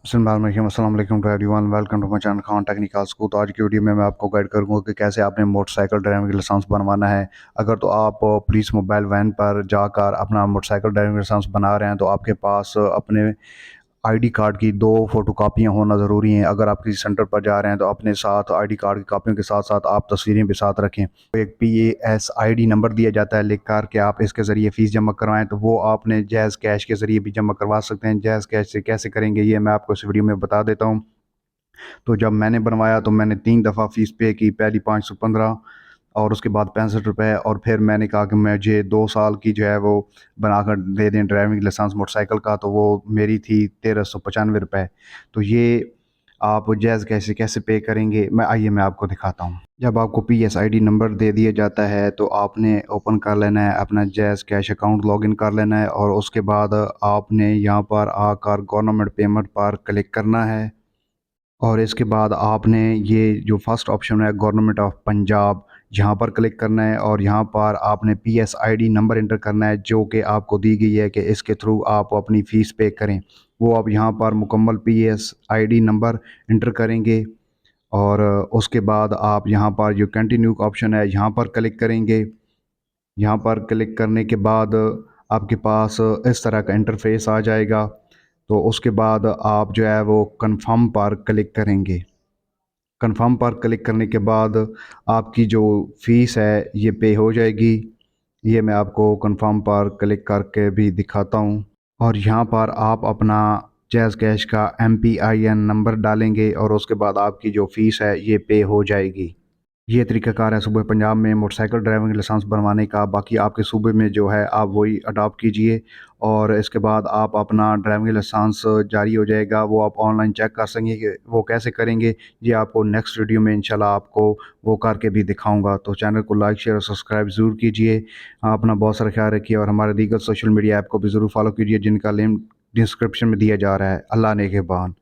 अस्सलाम वालेकुम to everyone, welcome to my channel Khan technical school. तो आज की वीडियो में मैं आपको गाइड करूंगा कि कैसे आपने मोटरसाइकिल ड्राइविंग लाइसेंस बनवाना है। अगर तो आप पुलिस मोबाइल वैन पर जाकर अपना मोटरसाइकिल ड्राइविंग लाइसेंस बना रहे हैं तो आपके पास अपने आईडी कार्ड की 2 फोटोकॉपियाँ होना ज़रूरी हैं। अगर आप किसी सेंटर पर जा रहे हैं तो अपने साथ आईडी कार्ड की कापियों के साथ साथ आप तस्वीरें भी साथ रखें। तो एक PASID नंबर दिया जाता है लिख कर कि आप इसके ज़रिए फ़ीस जमा करवाएं, तो वो आपने जैज़ कैश के ज़रिए भी जमा करवा सकते हैं। जैज़ कैश से कैसे करेंगे ये मैं आपको इस वीडियो में बता देता हूँ। तो जब मैंने बनवाया तो मैंने 3 दफ़ा फ़ीस पे की, पहली 515 और उसके बाद 65 रुपये, और फिर मैंने कहा कि मुझे 2 साल की जो है वो बनाकर दे दें ड्राइविंग लाइसेंस मोटरसाइकिल का, तो वो मेरी थी 1395 रुपये। तो ये आप जैज़ कैसे कैसे पे करेंगे, मैं आपको दिखाता हूँ। जब आपको PSID नंबर दे दिया जाता है तो आपने ओपन कर लेना है अपना जैज़ कैश अकाउंट, लॉगिन कर लेना है, और उसके बाद आपने यहाँ पर आकर गवर्नमेंट पेमेंट पर क्लिक करना है। और इसके बाद आपने ये जो फर्स्ट ऑप्शन है गवर्नमेंट ऑफ पंजाब, यहाँ पर क्लिक करना है, और यहाँ पर आपने PSID नंबर इंटर करना है जो कि आपको दी गई है कि इसके थ्रू आप अपनी फ़ीस पे करें। वो आप यहाँ पर मुकम्मल PSID नंबर इंटर करेंगे, और उसके बाद आप यहाँ पर जो कंटिन्यू का ऑप्शन है यहाँ पर क्लिक करेंगे। यहाँ पर क्लिक करने के बाद आपके पास इस तरह का इंटरफेस आ जाएगा। तो उसके बाद आप जो है वो कंफर्म पर क्लिक करेंगे। कंफर्म पर क्लिक करने के बाद आपकी जो फ़ीस है ये पे हो जाएगी। ये मैं आपको कंफर्म पर क्लिक करके भी दिखाता हूँ। और यहाँ पर आप अपना जैज़ कैश का MPIN नंबर डालेंगे और उसके बाद आपकी जो फ़ीस है ये पे हो जाएगी। ये तरीक़ाकार है सूबे पंजाब में मोटरसाइकिल ड्राइविंग लाइसेंस बनवाने का। बाकी आपके सूबे में जो है आप वही अडॉप्ट कीजिए, और इसके बाद आप अपना ड्राइविंग लाइसेंस जारी हो जाएगा। वो आप ऑनलाइन चेक कर सकेंगे कि वो कैसे करेंगे। ये आपको नेक्स्ट वीडियो में इंशाल्लाह आपको वो करके भी दिखाऊंगा। तो चैनल को लाइक शेयर और सब्सक्राइब ज़रूर कीजिए। अपना बहुत सारा ख्याल रखिए, और हमारे दीगर सोशल मीडिया ऐप को भी ज़रूर फॉलो कीजिए जिनका लिंक डिस्क्रिप्शन में दिया जा रहा है। अल्लाह ने के बाद।